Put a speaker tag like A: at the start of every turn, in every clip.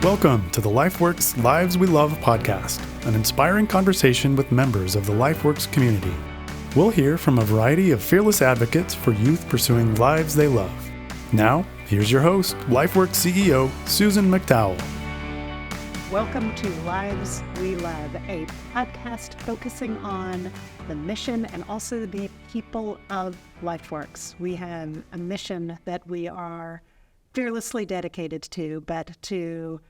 A: Welcome to the LifeWorks Lives We Love podcast, an inspiring conversation with members of the LifeWorks community. We'll hear from a variety of fearless advocates for youth pursuing lives they love. Now, here's your host, LifeWorks CEO, Susan McDowell.
B: Welcome to Lives We Love, a podcast focusing on the mission and also the people of LifeWorks. We have a mission that we are fearlessly dedicated to, but to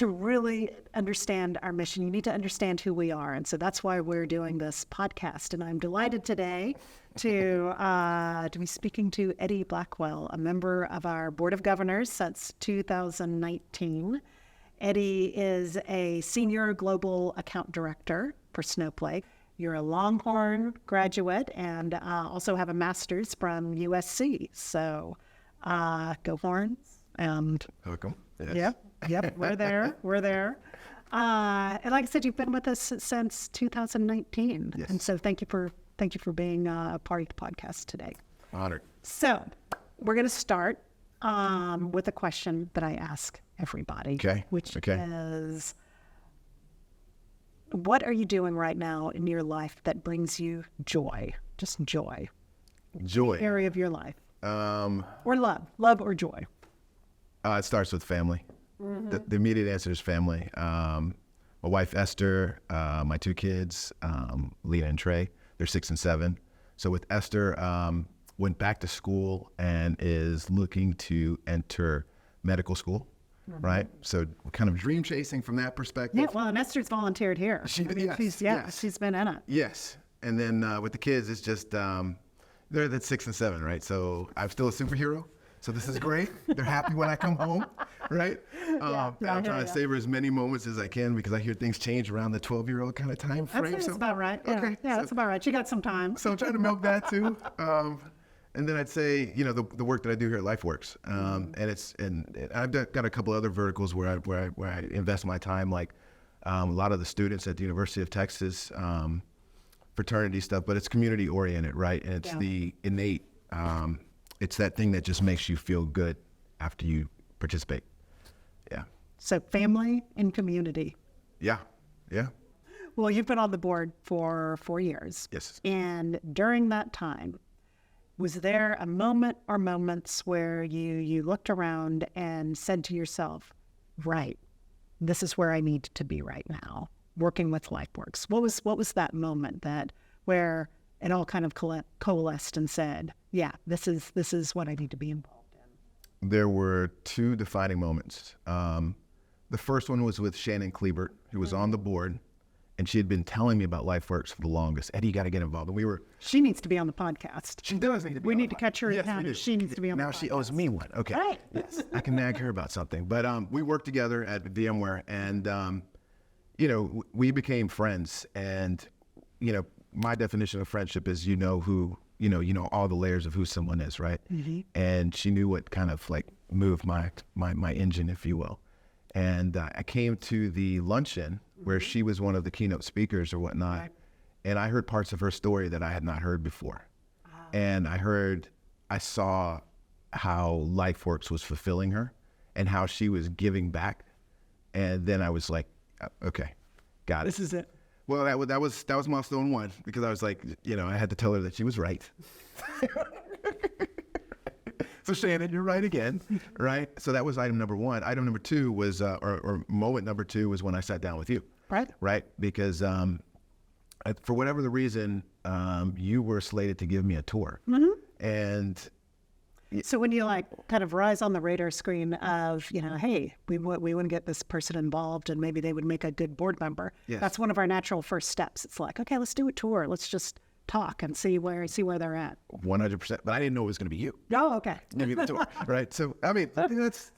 B: really understand our mission, you need to understand who we are. And so that's why we're doing this podcast. And I'm delighted today to be speaking to Eddie Blackwell, a member of our Board of Governors since 2019. Eddie is a senior global account director for Snowflake. You're a Longhorn graduate and also have a master's from USC. So go Horns. And
C: welcome. Yes.
B: Yep, we're there. And like I said, you've been with us since 2019.
C: Yes.
B: And so thank you for being a part of the podcast today.
C: Honored.
B: So we're going to start with a question that I ask everybody, which is, what are you doing right now in your life that brings you joy? Just joy.
C: Joy.
B: Area of your life. Or love or joy.
C: It starts with family. Mm-hmm. The immediate answer is family. My wife, Esther, my two kids, Lena and Trey, they're 6 and 7. So with Esther, went back to school and is looking to enter medical school, right? So we're kind of dream chasing from that perspective.
B: Yeah, well, and Esther's volunteered here. She's been in it.
C: Yes. And then with the kids, it's just, they're at 6 and 7, right? So I'm still a superhero. So this is great. They're happy when I come home, right? I'm trying to savor as many moments as I can because I hear things change around the 12-year-old kind of time frame.
B: That's about right. Yeah,
C: okay.
B: That's about right. You got some time.
C: So I'm trying to milk that too. And then I'd say, the work that I do here at LifeWorks, and I've got a couple other verticals where I invest my time, like a lot of the students at the University of Texas, fraternity stuff, but it's community oriented, right? And it's the innate. It's that thing that just makes you feel good after you participate. Yeah.
B: So family and community.
C: Yeah.
B: Well, you've been on the board for 4 years.
C: Yes.
B: And during that time, was there a moment or moments where you looked around and said to yourself, right, this is where I need to be right now, working with LifeWorks? What was that moment where it all kind of coalesced and said, yeah, this is what I need to be involved in?
C: There were 2 defining moments. The first one was with Shannon Klebert, who was on the board, and she had been telling me about LifeWorks for the longest. Eddie, you got to get involved. And
B: she needs to be on the podcast.
C: She does need to be.
B: We need to catch her in town. She needs to be on the podcast.
C: Now she owes me one. Okay.
B: Right.
C: Yes. I can nag her about something. But we worked together at VMware, and we became friends. And my definition of friendship is who all the layers of who someone is, right? Mm-hmm. And she knew what kind of like moved my engine, if you will. And I came to the luncheon where she was one of the keynote speakers or whatnot, right. And I heard parts of her story that I had not heard before. And I saw how LifeWorks was fulfilling her and how she was giving back. And then I was like, okay, got it.
B: This is it.
C: Well, that was milestone 1 because I was like, I had to tell her that she was right. So Shannon, you're right again, right? So that was item number 1. Item number 2 was, or moment number 2 was when I sat down with you. Right? Because for whatever the reason, you were slated to give me a tour. Mm-hmm. And
B: so when you kind of rise on the radar screen of, hey, we want to get this person involved and maybe they would make a good board member.
C: Yes.
B: That's one of our natural first steps. It's like, okay, let's do a tour. Let's just talk and see where they're at.
C: 100%. But I didn't know it was going to be you.
B: Oh, okay.
C: Give me the tour. Right. So, I mean, that's,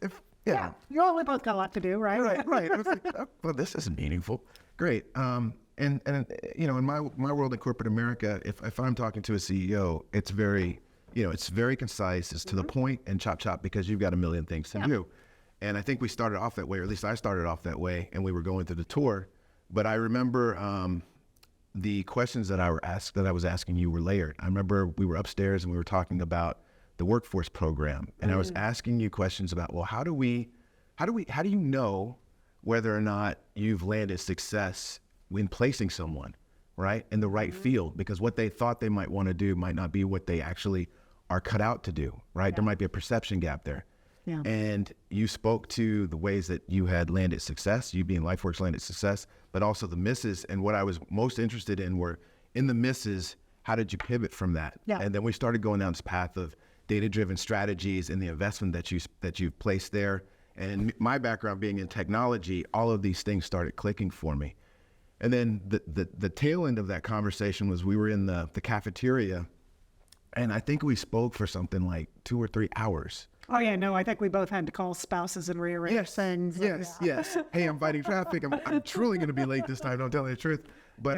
B: yeah. You all both got a lot to do, right?
C: Right. I was like, well, this is meaningful. Great. And in my world in corporate America, if I'm talking to a CEO, it's very, it's very concise, it's to the point and chop because you've got a million things to do. And I think we started off that way, or at least I started off that way, and we were going through the tour. But I remember the questions that I was asking you were layered. I remember we were upstairs and we were talking about the workforce program, and I was asking you questions about, well, how do we how do you know whether or not you've landed success in placing someone, right, in the right field? Because what they thought they might want to do might not be what they actually are cut out to do, right? There might be a perception gap there.
B: Yeah.
C: And you spoke to the ways that you had landed success, you being LifeWorks landed success, but also the misses. And what I was most interested in were, in the misses, how did you pivot from that?
B: Yeah.
C: And then we started going down this path of data-driven strategies and the investment that you've placed there. And my background being in technology, all of these things started clicking for me. And then the tail end of that conversation was we were in the cafeteria, and I think we spoke for something like 2 or 3 hours.
B: Oh yeah, no, I think we both had to call spouses and rearrange things.
C: Yes. Hey, I'm fighting traffic. I'm truly going to be late this time. Don't tell me the truth. But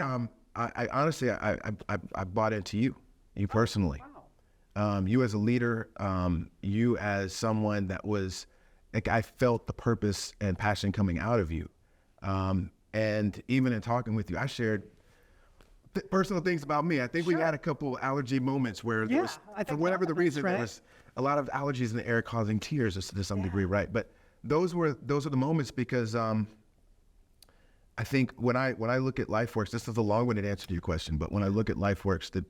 C: I honestly, I bought into you personally.
B: Wow.
C: You as a leader, you as someone that was, like, I felt the purpose and passion coming out of you. And even in talking with you, I shared personal things about me. I think we had a couple allergy moments where there was, for whatever the reason, there was a lot of allergies in the air causing tears to some degree, right? But those are the moments because I think when I look at LifeWorks, this is a long-winded answer to your question, but when I look at LifeWorks,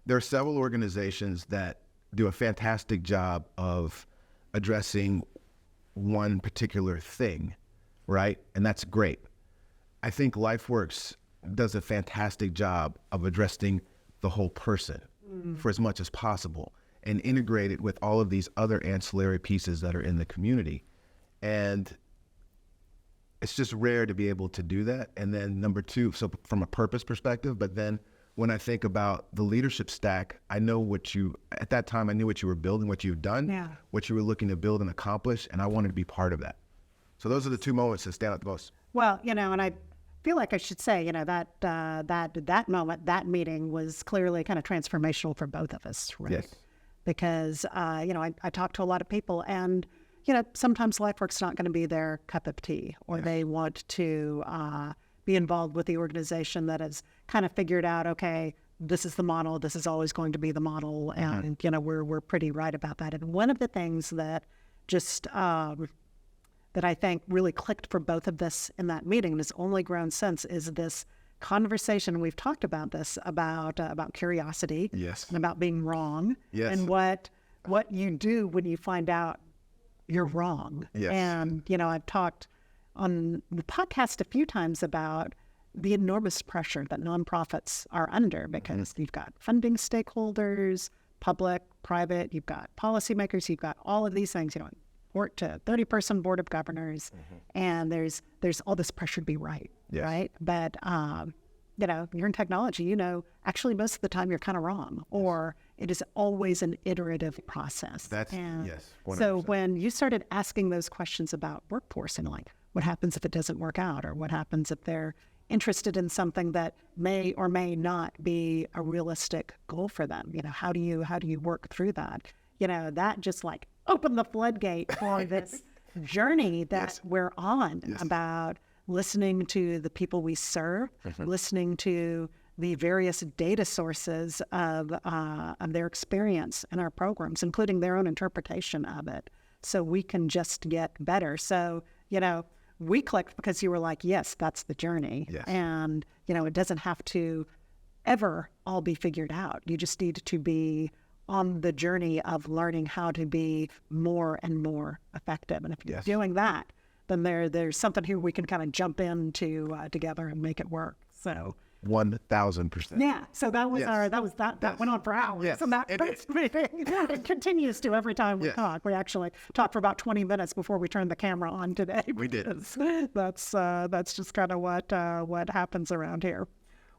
C: there are several organizations that do a fantastic job of addressing one particular thing, right? And that's great. I think LifeWorks does a fantastic job of addressing the whole person for as much as possible and integrate it with all of these other ancillary pieces that are in the community. And it's just rare to be able to do that. And then number two, so from a purpose perspective, but then when I think about the leadership stack, I know at that time, I knew what you were building, what you've done, what you were looking to build and accomplish, and I wanted to be part of that. So those are the two moments that stand out the most.
B: Well, and I feel like I should say, that moment, that meeting was clearly kind of transformational for both of us, right?
C: Yes.
B: Because, I talk to a lot of people and, sometimes LifeWorks not going to be their cup of tea, or they want to be involved with the organization that has kind of figured out, okay, this is the model, this is always going to be the model, and, we're pretty right about that. And one of the things that just that I think really clicked for both of us in that meeting, and has only grown since, is this conversation. We've talked about this, about curiosity, and about being wrong, and what you do when you find out you're wrong. And, I've talked on the podcast a few times about the enormous pressure that nonprofits are under, because you've got funding stakeholders, public, private, you've got policymakers, you've got all of these things, report to 30-person board of governors, and there's all this pressure to be right, right? But, you're in technology, actually most of the time you're kind of wrong, or it is always an iterative process.
C: That's, 100%.
B: So when you started asking those questions about workforce and like, what happens if it doesn't work out, or what happens if they're interested in something that may or may not be a realistic goal for them, how do you work through that? That just like opened the floodgate for this journey that we're on about listening to the people we serve, listening to the various data sources of their experience in our programs, including their own interpretation of it, so we can just get better. So, we clicked because you were like, yes, that's the journey. And, it doesn't have to ever all be figured out. You just need to be on the journey of learning how to be more and more effective. And if you're doing that, then there's something here we can kind of jump into together and make it work. So
C: 1,000%.
B: Yeah. So that was that went on for hours. So that it continues to every time we talk. We actually talked for about 20 minutes before we turned the camera on today.
C: We did.
B: That's just kind of what happens around here.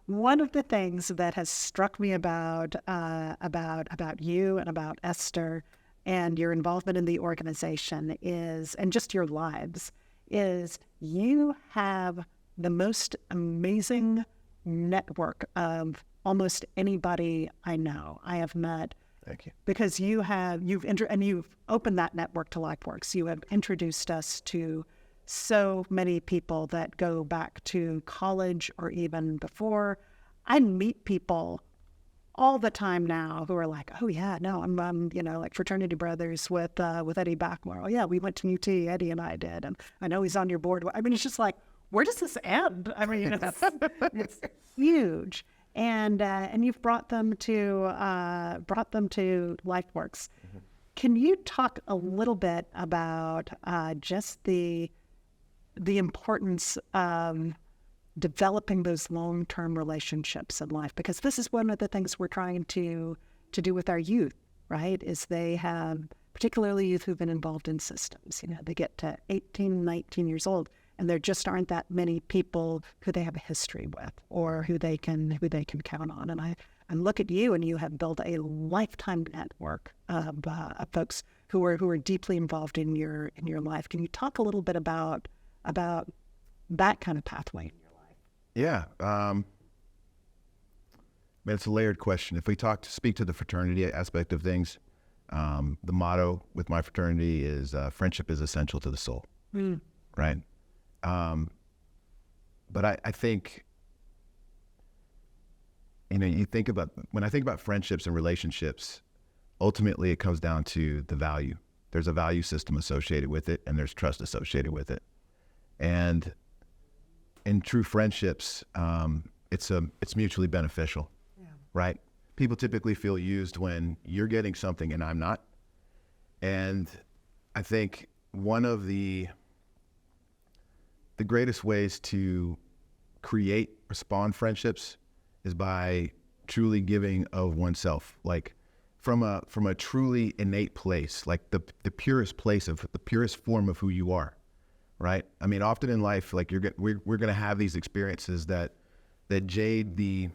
B: One of the things that has struck me about you and about Esther and your involvement in the organization is, and just your lives, is you have the most amazing network of almost anybody I know I have met.
C: Thank you.
B: Because you've opened that network to LifeWorks. You have introduced us to so many people that go back to college or even before. I meet people all the time now who are like, oh yeah, no, I'm like fraternity brothers with Eddie Blackwell. Yeah, we went to UT, Eddie and I did, and I know he's on your board. I mean, it's just like, where does this end? I mean, it's huge, and you've brought them to LifeWorks. Can you talk a little bit about just the importance of developing those long-term relationships in life? Because this is one of the things we're trying to do with our youth, right? Is they have, particularly youth who've been involved in systems, they get to 18, 19 years old, and there just aren't that many people who they have a history with or who they can count on. And I look at you, and you have built a lifetime network of folks who are deeply involved in your life. Can you talk a little bit about that kind of pathway in your life?
C: Yeah. It's a layered question. If we speak to the fraternity aspect of things, the motto with my fraternity is friendship is essential to the soul. Right? But I think, when I think about friendships and relationships, ultimately it comes down to the value. There's a value system associated with it, and there's trust associated with it. And in true friendships, it's mutually beneficial, right? People typically feel used when you're getting something and I'm not. And I think one of the greatest ways to create or spawn friendships is by truly giving of oneself, like from a truly innate place, like the purest place of the purest form of who you are, right? I mean, often in life, like we're going to have these experiences that jade the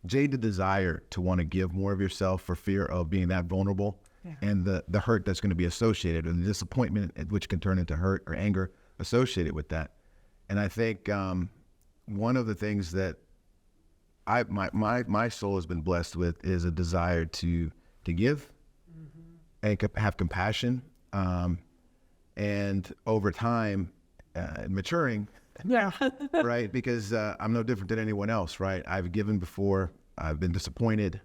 C: desire to want to give more of yourself for fear of being that vulnerable, and the hurt that's going to be associated, and the disappointment which can turn into hurt or anger associated with that. And I think one of the things that my soul has been blessed with is a desire to give and have compassion, and over time, maturing, right? Because I'm no different than anyone else, right? I've given before, I've been disappointed.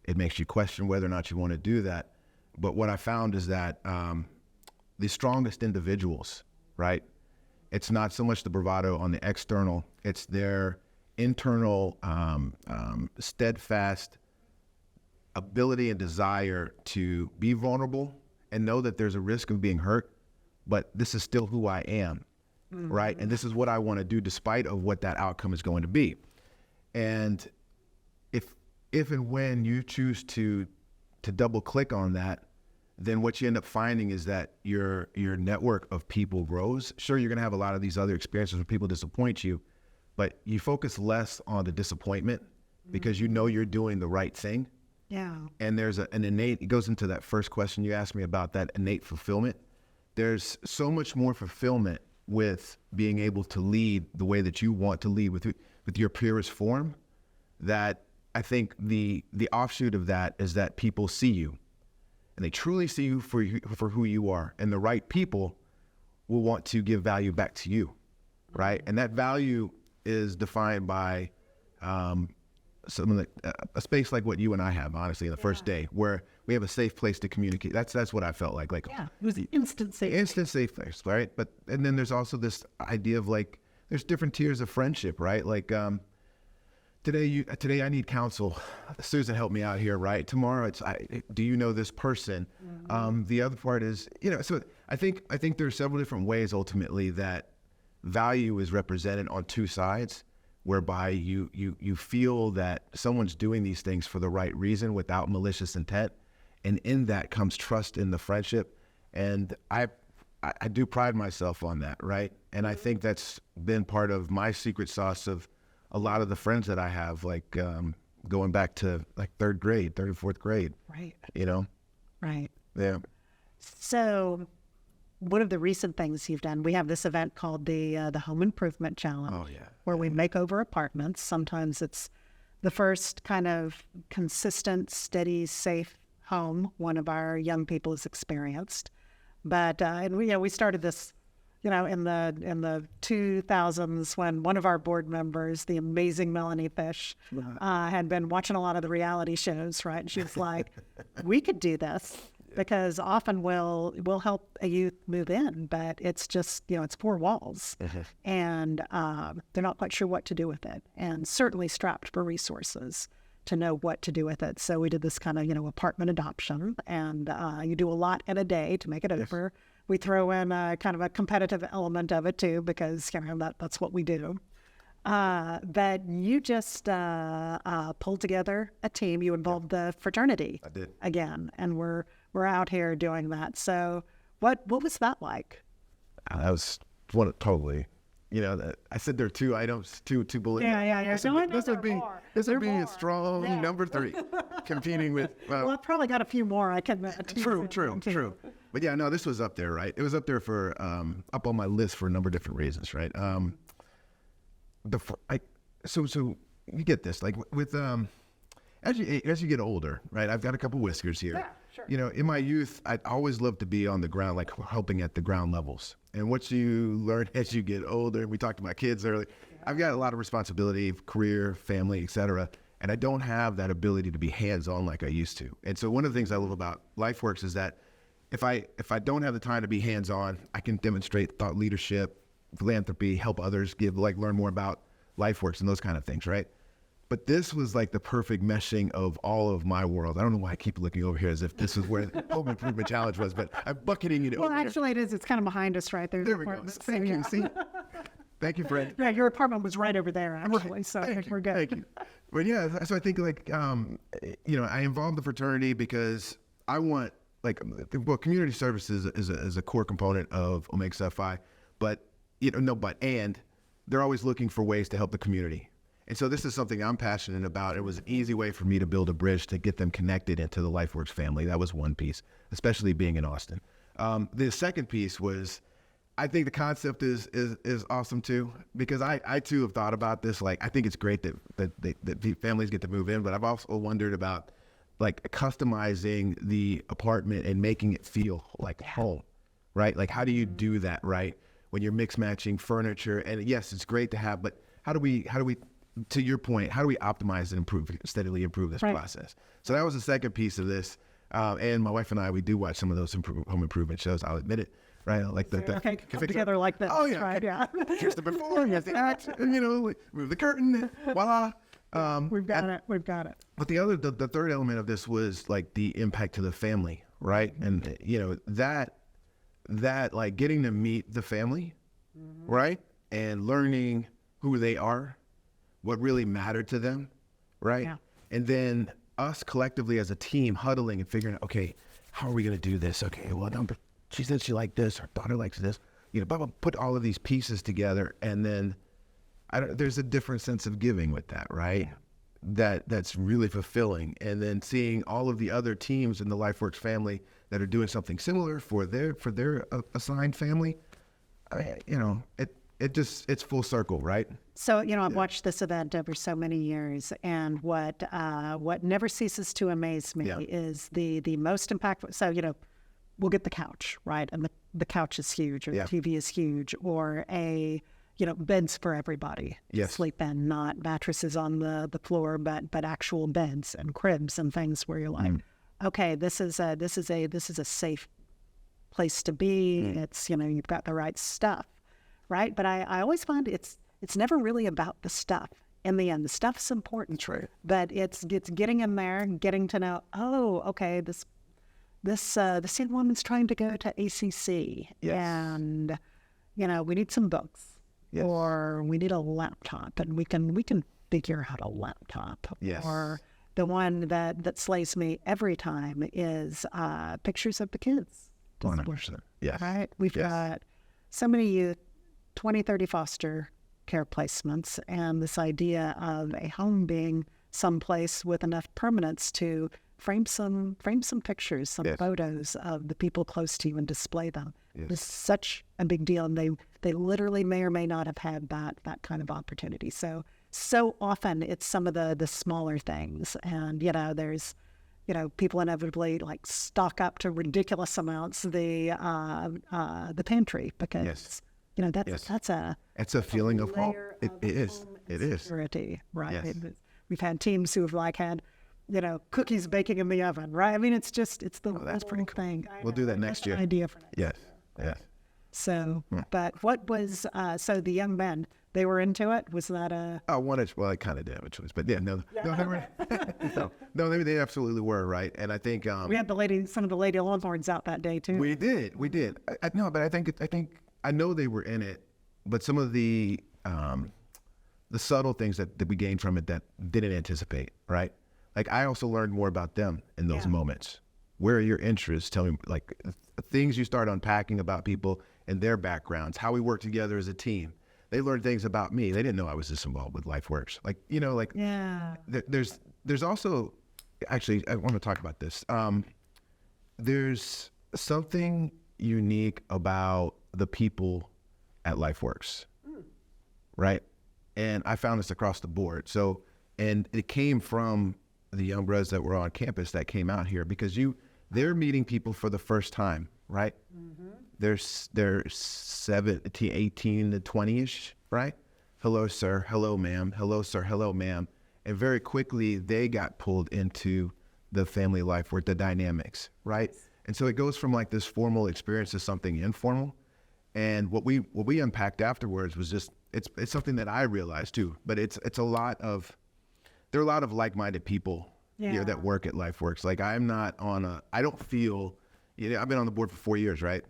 C: It makes you question whether or not you want to do that. But what I found is that the strongest individuals, right? It's not so much the bravado on the external, it's their internal steadfast ability and desire to be vulnerable and know that there's a risk of being hurt, but this is still who I am, right? And this is what I want to do despite of what that outcome is going to be. And if and when you choose to double click on that, then what you end up finding is that your network of people grows. Sure, you're going to have a lot of these other experiences where people disappoint you, but you focus less on the disappointment because you know you're doing the right thing.
B: Yeah.
C: And there's an innate, it goes into that first question you asked me about that innate fulfillment. There's so much more fulfillment with being able to lead the way that you want to lead with your purest form, that I think the offshoot of that is that people see you. And they truly see you for who you are. And the right people will want to give value back to you, right? And that value is defined by a space like what you and I have, honestly, in the first day, where we have a safe place to communicate. That's what I felt like. Like,
B: it was an instant safe.
C: Instant safe place, right? And then there's also this idea of like, there's different tiers of friendship, right? Like, Today I need counsel. Susan, help me out here, right? Tomorrow do you know this person? The other part is, so I think there are several different ways ultimately that value is represented on two sides, whereby you feel that someone's doing these things for the right reason without malicious intent. And in that comes trust in the friendship. And I do pride myself on that, right? And I think that's been part of my secret sauce of a lot of the friends that I have, like going back to like third and fourth grade.
B: Right.
C: Right.
B: Yeah. So one of the recent things you've done, we have this event called the Home Improvement Challenge.
C: Oh, yeah.
B: Where we make over apartments. Sometimes it's the first kind of consistent, steady, safe home one of our young people has experienced. But we started this in the 2000s when one of our board members, the amazing Melanie Fish, had been watching a lot of the reality shows, right? And she was like, we could do this because often we'll help a youth move in, but it's just, it's four walls and they're not quite sure what to do with it, and certainly strapped for resources to know what to do with it. So we did this kind of, apartment adoption, and you do a lot in a day to make it over. We throw in kind of a competitive element of it too, because that's what we do. But you just pulled together a team. You involved the fraternity.
C: I did.
B: Again, and we're out here doing that. So what was that like?
C: That was totally. I said there are two items, two bullets.
B: Yeah.
C: This would be a strong number 3, competing with.
B: Well, I've probably got a few more. I can.
C: True. But yeah, no, this was up there, right? It was up there for up on my list for a number of different reasons, right? So you get this, like with as you get older, right? I've got a couple whiskers here.
B: Yeah, sure.
C: In my youth, I always loved to be on the ground, like helping at the ground levels. And what you learn as you get older, we talked to my kids earlier, I've got a lot of responsibility, career, family, etc. And I don't have that ability to be hands-on like I used to. And so one of the things I love about LifeWorks is that if I don't have the time to be hands-on, I can demonstrate thought leadership, philanthropy, help others, learn more about LifeWorks and those kind of things, right? But this was like the perfect meshing of all of my world. I don't know why I keep looking over here as if this is where the home improvement challenge was, but I'm bucketing it over.
B: Well, actually, it is. It's kind of behind us, right?
C: There we go. Thank you. See? Thank you, Fred.
B: Yeah, your apartment was right over there, actually,
C: right.
B: so I think we're good.
C: Thank you. But yeah, so I think I involved the fraternity because I want, community services is a core component of Omega Psi Phi, but they're always looking for ways to help the community. And so this is something I'm passionate about. It was an easy way for me to build a bridge to get them connected into the LifeWorks family. That was one piece, especially being in Austin. The second piece was, I think the concept is awesome too, because I too have thought about this. Like, I think it's great that families get to move in, but I've also wondered about customizing the apartment and making it feel like home, right? Like, how do you do that, right? When you're mix matching furniture, and yes, it's great to have, but how do we, to your point, how do we optimize and steadily improve this process? So that was the second piece of this. And my wife and I, we do watch some of those home improvement shows. I'll admit it, right? Like come
B: together like this.
C: Oh yeah,
B: right? Yeah.
C: Here's the before, here's the after. Move the curtain, voila.
B: We've got it.
C: But the third element of this was like the impact to the family, right? And that like getting to meet the family, right? And learning who they are, what really mattered to them, right?
B: Yeah.
C: And then us collectively as a team huddling and figuring out, okay, how are we going to do this? Okay, well, she said she liked this, her daughter likes this, put all of these pieces together, and then there's a different sense of giving with that, right? Yeah. That's really fulfilling. And then seeing all of the other teams in the LifeWorks family that are doing something similar for their assigned family, it's full circle, right?
B: So, I've watched this event over so many years, and what never ceases to amaze me is the most impactful. So, we'll get the couch, right? And the couch is huge, or the TV is huge, or beds for everybody.
C: Yes.
B: Sleep in, not mattresses on the floor, but actual beds and cribs and things where you're like, okay, this is a safe place to be. It's, you've got the right stuff, right? But I always find it's never really about the stuff. In the end, the stuff's important.
C: True.
B: But it's getting in there, getting to know, oh, okay, this young woman's trying to go to ACC, and we need some books.
C: Yes.
B: Or we need a laptop, and we can figure out a laptop.
C: Yes.
B: Or the one that slays me every time is pictures of the kids.
C: 100%. Yes.
B: Right? We've got so many youth, 20, 30 foster care placements, and this idea of a home being someplace with enough permanence to frame some pictures, some photos of the people close to you and display them.
C: Yes.
B: It's such a big deal, and they literally may or may not have had that kind of opportunity. So often it's some of the smaller things, and there's people inevitably stock up to ridiculous amounts the pantry because that's
C: it's a feeling of home.
B: layer
C: It
B: of
C: is.
B: home
C: It
B: and
C: is.
B: security, right?
C: Yes.
B: We've had teams who have had, cookies baking in the oven, right? I mean, it's the
C: that's
B: whole
C: pretty cool.
B: thing.
C: We'll do that next
B: That's an
C: year.
B: idea for next
C: Yes.
B: year.
C: Yes.
B: So, but what was, so the young men, they were into it? Was that a...
C: I wanted, well, I kind of did have a choice, but yeah, no, they were, no, they absolutely were, right? And I think
B: We had some of the lady Longhorns out that day too.
C: we did. No, but I think I know they were in it, but some of the subtle things that we gained from it that didn't anticipate, right? Like I also learned more about them in those moments. Where are your interests? Tell me, like things you start unpacking about people and their backgrounds, how we work together as a team. They learned things about me. They didn't know I was this involved with LifeWorks. There's also, actually, I want to talk about this. There's something unique about the people at LifeWorks, right? And I found this across the board. So, and it came from the young brothers that were on campus that came out here because they're meeting people for the first time, right? They're 17, 18 to 20-ish, right? Hello, sir. Hello, ma'am. Hello, sir. Hello, ma'am. And very quickly, they got pulled into the family life where the dynamics, right? And so it goes from like this formal experience to something informal. And what we unpacked afterwards was just, it's something that I realized too, but there are a lot of like-minded people here that work at LifeWorks. Like I don't feel, I've been on the board for 4 years, right?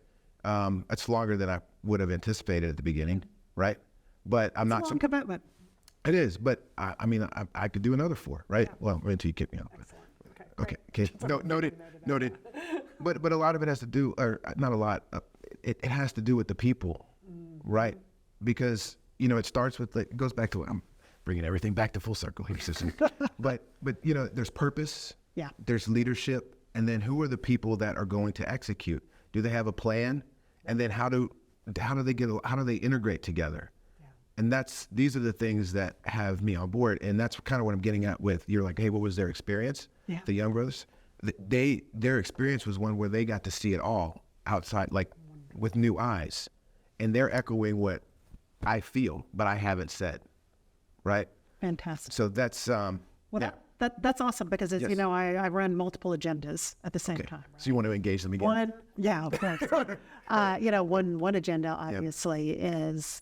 C: It's longer than I would have anticipated at the beginning, right? But I'm not.
B: It's a long commitment.
C: It is, but I could do another 4, right? Yeah. Well, until you kick me out.
B: Excellent.
C: Okay. No, noted. But a lot of it has to do, or not a lot. It has to do with the people, right? Because it starts with it goes back to I'm bringing everything back to full circle here, sister. but there's purpose.
B: Yeah.
C: There's leadership, and then who are the people that are going to execute? Do they have a plan? And then how do they integrate together? Yeah. And these are the things that have me on board. And that's kind of what I'm getting at with, you're like, hey, what was their experience? Yeah. The young brothers, their experience was one where they got to see it all outside, like with new eyes. And they're echoing what I feel, but I haven't said, right?
B: Fantastic.
C: So that's,
B: That's awesome because it's,
C: Yes.
B: I run multiple agendas at the same time. Right?
C: So you want to engage them again?
B: Of course. One agenda obviously is,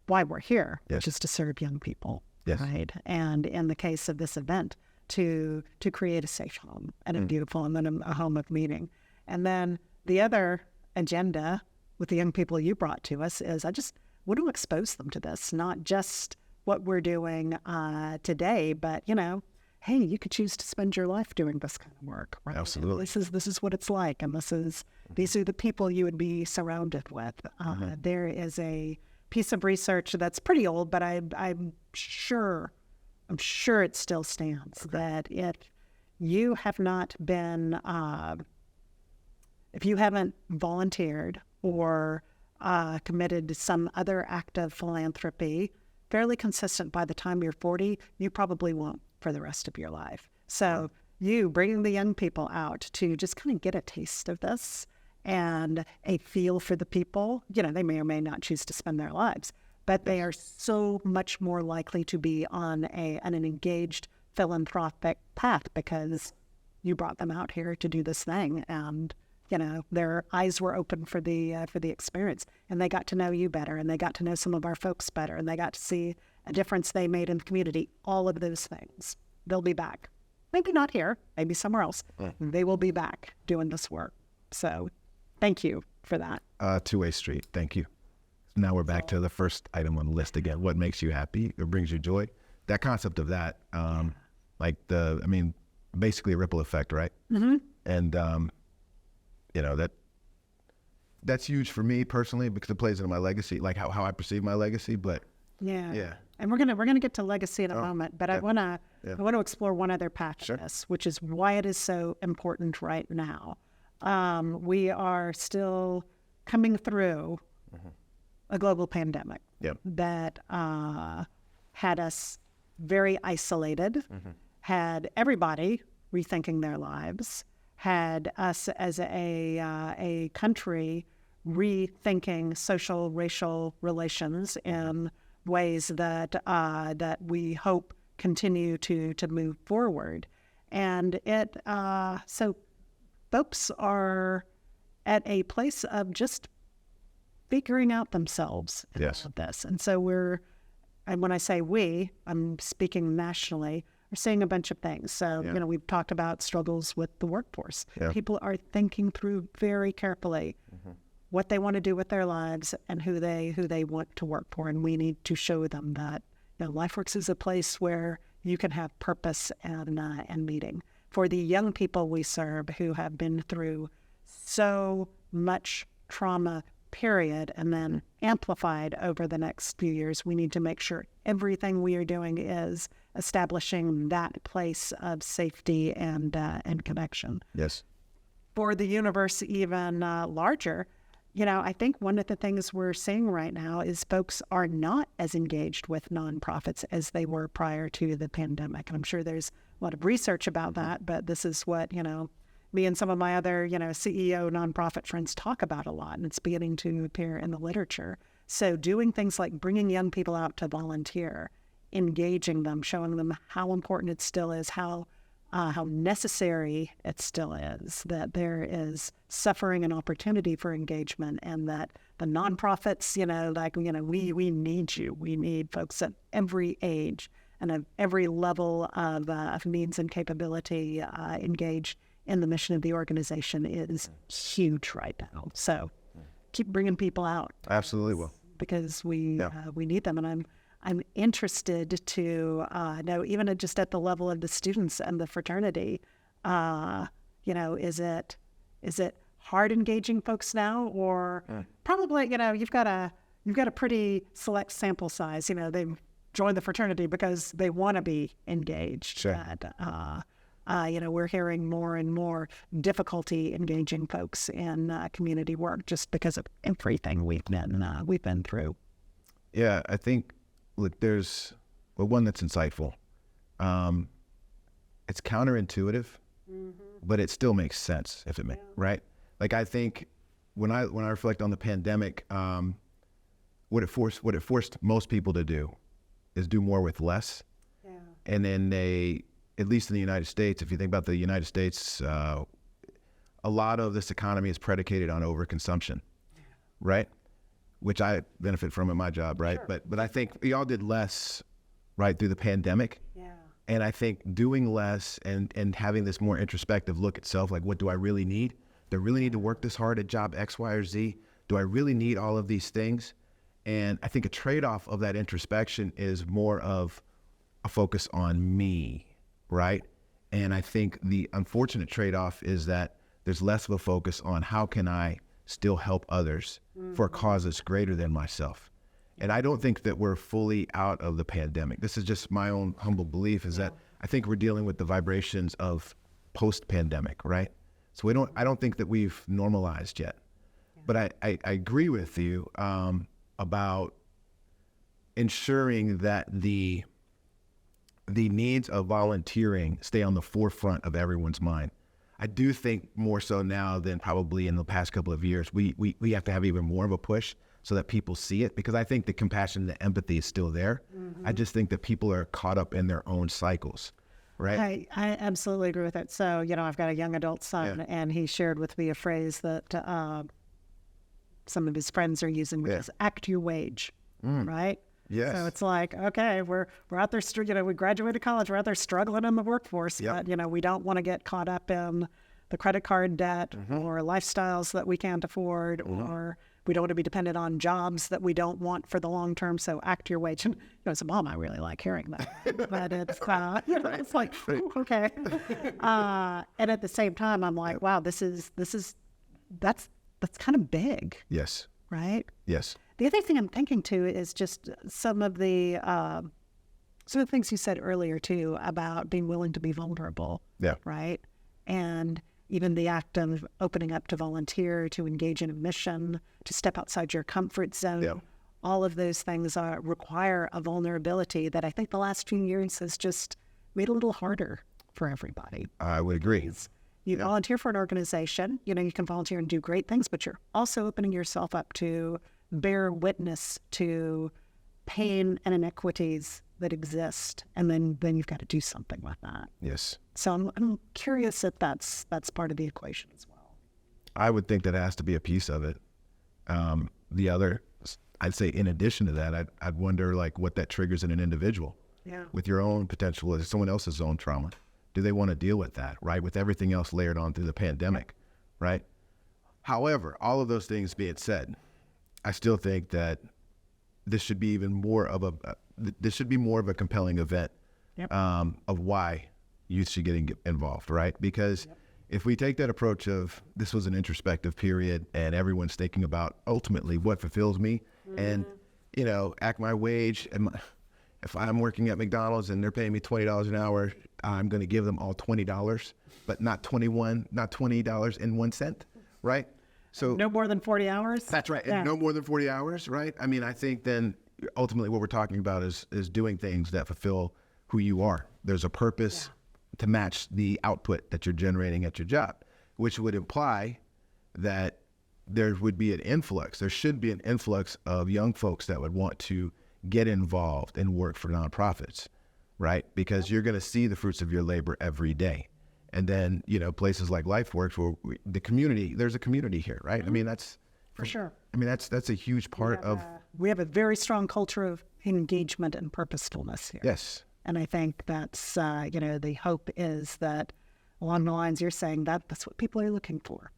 B: why we're here, which is to serve young people, right? And in the case of this event, to create a safe home and a beautiful and then a home of meeting. And then the other agenda with the young people you brought to us is I just want to expose them to this, not just what we're doing today, but hey, you could choose to spend your life doing this kind of work, right?
C: Absolutely.
B: This is what it's like, and these are the people you would be surrounded with. There is a piece of research that's pretty old, but I'm sure it still stands. Okay. That if you have not been, if you haven't volunteered or committed to some other act of philanthropy, fairly consistent by the time you're 40, you probably won't for the rest of your life. So you bringing the young people out to just kind of get a taste of this and a feel for the people, they may or may not choose to spend their lives, but they are so much more likely to be on an engaged philanthropic path because you brought them out here to do this thing, and their eyes were open for the experience, and they got to know you better, and they got to know some of our folks better, and they got to see a difference they made in the community. All of those things. They'll be back. Maybe not here, maybe somewhere else. They will be back doing this work. So thank you for that.
C: Two-way street. Thank you. Now we're back to the first item on the list again. What makes you happy? What brings you joy? That concept of that, basically a ripple effect, right? Mm-hmm. And, that's huge for me personally because it plays into my legacy, like how I perceive my legacy. But
B: yeah. And we're gonna get to legacy in a moment, but I wanna explore one other patch of this, which is why it is so important right now. We are still coming through a global pandemic that had us very isolated, had everybody rethinking their lives, had us as a country rethinking social racial relations in ways that that we hope continue to move forward. And so folks are at a place of just figuring out themselves in all of this. And so and when I say we, I'm speaking nationally, we're seeing a bunch of things. So, we've talked about struggles with the workforce. People are thinking through very carefully what they want to do with their lives and who they want to work for. And we need to show them that LifeWorks is a place where you can have purpose and meaning. For the young people we serve who have been through so much trauma, period, and then amplified over the next few years, we need to make sure everything we are doing is establishing that place of safety and connection.
C: Yes.
B: For the universe even larger, I think one of the things we're seeing right now is folks are not as engaged with nonprofits as they were prior to the pandemic. And I'm sure there's a lot of research about that, but this is what, me and some of my other, CEO nonprofit friends talk about a lot, and it's beginning to appear in the literature. So doing things like bringing young people out to volunteer, engaging them, showing them how important it still is, how necessary it still is, that there is suffering and opportunity for engagement, and that the nonprofits, we need you. We need folks at every age and at every level of means and capability engaged in the mission of the organization is huge right now. So keep bringing people out.
C: Absolutely will.
B: Because we need them. And I'm interested to know, even just at the level of the students and the fraternity, is it hard engaging folks now, or probably, you've got a pretty select sample size. They've joined the fraternity because they want to be engaged.
C: Sure.
B: We're hearing more and more difficulty engaging folks in community work just because of everything we've been through.
C: Yeah, I think, look, there's one that's insightful. It's counterintuitive, but it still makes sense if it makes right. Like, I think when I reflect on the pandemic, what it forced most people to do is do more with less. Yeah. And then they, at least in the United States, if you think about the United States, a lot of this economy is predicated on overconsumption, right? Which I benefit from in my job, right? Sure. But I think we all did less, right, through the pandemic. Yeah. And I think doing less and having this more introspective look at self, like, what do I really need? Do I really need to work this hard at job X, Y, or Z? Do I really need all of these things? And I think a trade-off of that introspection is more of a focus on me, right? And I think the unfortunate trade-off is that there's less of a focus on how can I still help others for causes greater than myself. And I don't think that we're fully out of the pandemic. This is just my own humble belief, is that I think we're dealing with the vibrations of post-pandemic, right? So I don't think that we've normalized yet. Yeah. But I agree with you about ensuring that the needs of volunteering stay on the forefront of everyone's mind. I do think more so now than probably in the past couple of years, we have to have even more of a push so that people see it, because I think the compassion, the empathy is still there. Mm-hmm. I just think that people are caught up in their own cycles, right?
B: I absolutely agree with it. So, I've got a young adult son, and he shared with me a phrase that some of his friends are using, which is act your wage, right?
C: Yes.
B: So it's like, okay, we're out there, we graduated college, we're out there struggling in the workforce, but, we don't want to get caught up in the credit card debt or lifestyles that we can't afford, or we don't want to be dependent on jobs that we don't want for the long term. So act your wage. And as a mom, I really like hearing that, but it's, it's like, okay. And at the same time, I'm like, wow, that's kind of big.
C: Yes.
B: Right?
C: Yes.
B: The other thing I'm thinking too is just some of the things you said earlier too about being willing to be vulnerable. Yeah. Right. And even the act of opening up to volunteer, to engage in a mission, to step outside your comfort zone. Yeah. All of those things require a vulnerability that I think the last few years has just made a little harder for everybody.
C: I would agree.
B: You volunteer for an organization, you can volunteer and do great things, but you're also opening yourself up to bear witness to pain and inequities that exist. And then you've got to do something with that.
C: Yes.
B: So I'm curious if that's part of the equation as well.
C: I would think that has to be a piece of it. The other, I'd say in addition to that, I'd wonder like what that triggers in an individual.
B: Yeah.
C: With your own potential, or someone else's own trauma. Do they want to deal with that, right? With everything else layered on through the pandemic, right? However, all of those things being said, I still think that this should be even more of a compelling event of why youth should get involved, right? Because if we take that approach of this was an introspective period and everyone's thinking about ultimately what fulfills me and, act my wage and if I'm working at McDonald's and they're paying me $20 an hour, I'm going to give them all $20, but not $20.01, right? So
B: no more than 40 hours?
C: That's right. And no more than 40 hours, right? I mean, I think then ultimately what we're talking about is doing things that fulfill who you are. There's a purpose to match the output that you're generating at your job, which would imply that there would be an influx. There should be an influx of young folks that would want to get involved and work for nonprofits, right? Because you're going to see the fruits of your labor every day. And then, places like LifeWorks where there's a community here, right? I mean, that's
B: for sure.
C: I mean, that's a huge part of.
B: We have a very strong culture of engagement and purposefulness here.
C: Yes.
B: And I think that's, the hope is that along the lines you're saying that's what people are looking for.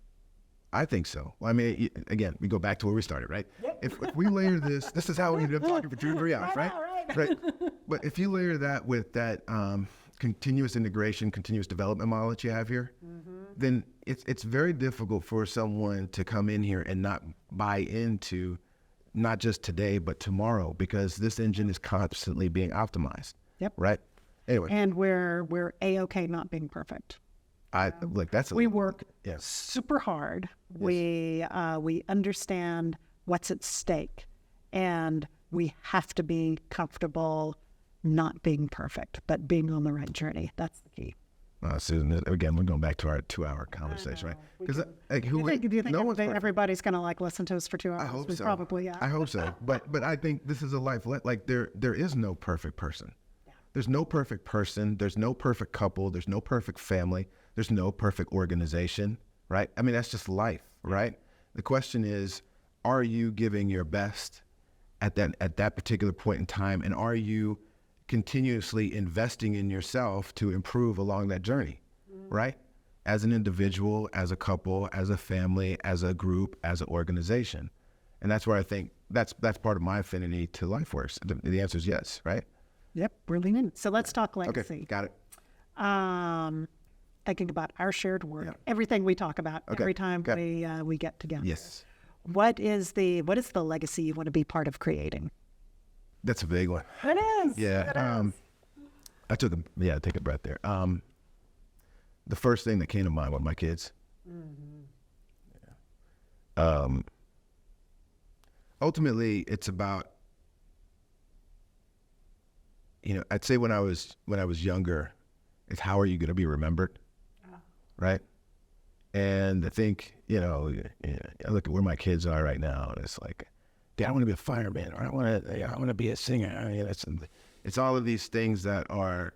C: I think so. Well, I mean, again, we go back to where we started, right? Yep. If we layer this is how we ended up talking for 2 or 3 hours, right? Right. But if you layer that with that continuous integration, continuous development model that you have here, then it's very difficult for someone to come in here and not buy into not just today, but tomorrow, because this engine is constantly being optimized.
B: Yep.
C: Right. Anyway.
B: And we're A-okay not being perfect.
C: We
B: work super hard. Yes. We understand what's at stake, and we have to be comfortable not being perfect, but being on the right journey. That's the key.
C: Susan, again, we're going back to our 2-hour conversation, right? Because
B: do you think everybody's going to listen to us for 2 hours?
C: I hope so.
B: Probably, yeah.
C: I hope so. But I think this is a life. Like there is no perfect person. There's no perfect person. There's no perfect couple. There's no perfect family. There's no perfect organization, right? I mean, that's just life, right? The question is, are you giving your best at that particular point in time? And are you continuously investing in yourself to improve along that journey, right? As an individual, as a couple, as a family, as a group, as an organization. And that's where I think that's part of my affinity to LifeWorks. The answer is yes, right?
B: Yep, we're leaning. So let's talk legacy.
C: Okay, got it.
B: Thinking about our shared work, everything we talk about every time we get together.
C: Yes.
B: What is the legacy you want to be part of creating?
C: That's a big one.
B: It is.
C: Yeah. I took take a breath there. The first thing that came to mind was my kids. Ultimately, it's about, I'd say when I was younger, it's how are you going to be remembered, right? And I think, I look at where my kids are right now, and it's like, Dad, I want to be a fireman, or I want to be a singer. I mean, it's all of these things that are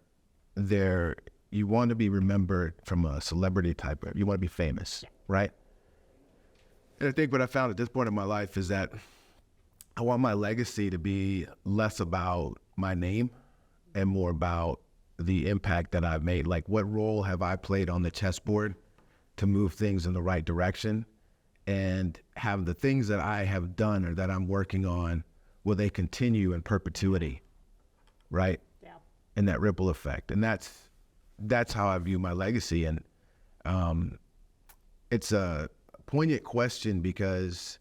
C: there. You want to be remembered from a celebrity type of, you want to be famous, right? And I think what I found at this point in my life is that I want my legacy to be less about my name and more about the impact that I've made. Like, what role have I played on the chessboard to move things in the right direction? And have the things that I have done or that I'm working on, will they continue in perpetuity, right? Yeah. And that ripple effect. And that's how I view my legacy. And it's a poignant question because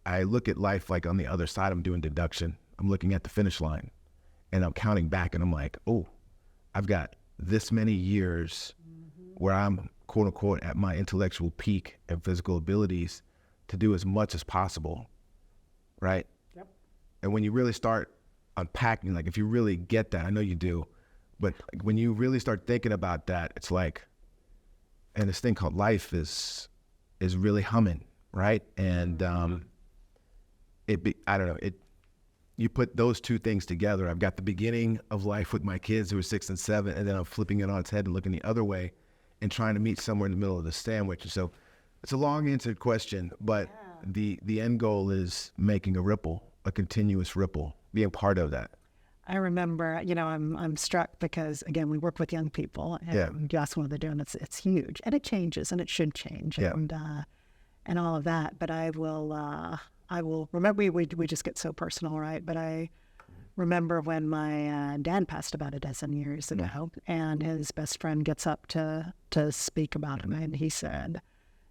C: I look at life like on the other side. I'm doing deduction. I'm looking at the finish line and I'm counting back and I'm like, oh, I've got this many years where I'm quote unquote at my intellectual peak and physical abilities to do as much as possible, right? Yep. And when you really start unpacking, like if you really get that, I know you do, but when you really start thinking about that, it's like and this thing called life is really humming, right? And I don't know, you put those two things together. I've got the beginning of life with my kids who are 6 and 7, and then I'm flipping it on its head and looking the other way and trying to meet somewhere in the middle of the sandwich. And so it's a long answered question, but the end goal is making a ripple, a continuous ripple, being part of that.
B: I remember, I'm struck because, again, we work with young people, and you ask what they're doing, it's huge, and it changes, and it should change, and all of that. But I will remember, we just get so personal, right? But I remember when my dad passed about a dozen years ago, and his best friend gets up to speak about him, and he said,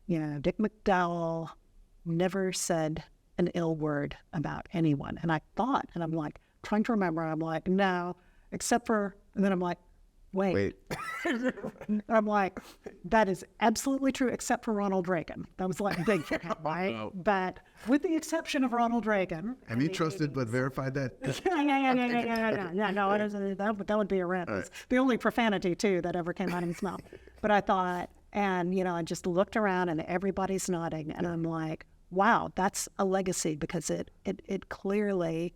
B: Dick McDowell never said an ill word about anyone. And I thought, and I'm like, trying to remember, I'm like, no, except for, and then I'm like, wait. I'm like, that is absolutely true, except for Ronald Reagan. That was like big for him, right? Oh. But with the exception of Ronald Reagan.
C: Have you trusted but verified that?
B: Yeah, no, that would be a rant. Right. The only profanity, too, that ever came out of his mouth. But I thought, and, I just looked around and everybody's nodding, and I'm like, wow, that's a legacy, because it clearly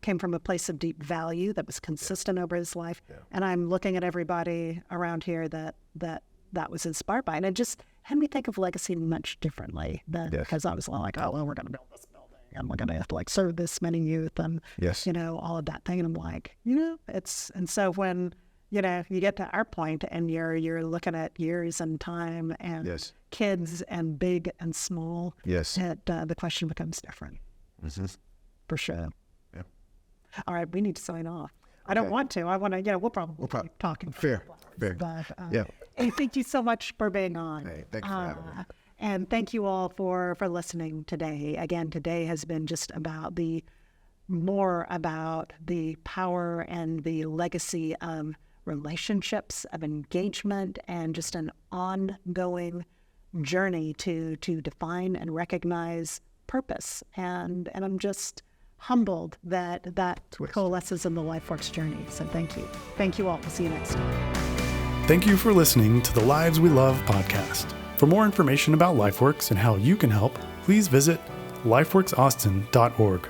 B: came from a place of deep value that was consistent over his life. Yeah. And I'm looking at everybody around here that was inspired by. And it just had me think of legacy much differently because I was like, oh, well, we're going to build this building and we're going to have to serve this many youth and, all of that thing. And I'm like, and so when, you get to our point and you're looking at years and time and kids and big and small, the question becomes different. Mm-hmm. For sure. Yeah. All right, we need to sign off. I don't want to. I want to, we'll probably keep talking.
C: Fair.
B: But, hey, thank you so much for being on.
C: Hey, thanks for having me.
B: And thank you all for listening today. Again, today has been just about more about the power and the legacy of relationships, of engagement, and just an ongoing journey to define and recognize purpose. And I'm just humbled that coalesces in the LifeWorks journey. So thank you. Thank you all. We'll see you next time.
A: Thank you for listening to the Lives We Love podcast. For more information about LifeWorks and how you can help, please visit lifeworksaustin.org.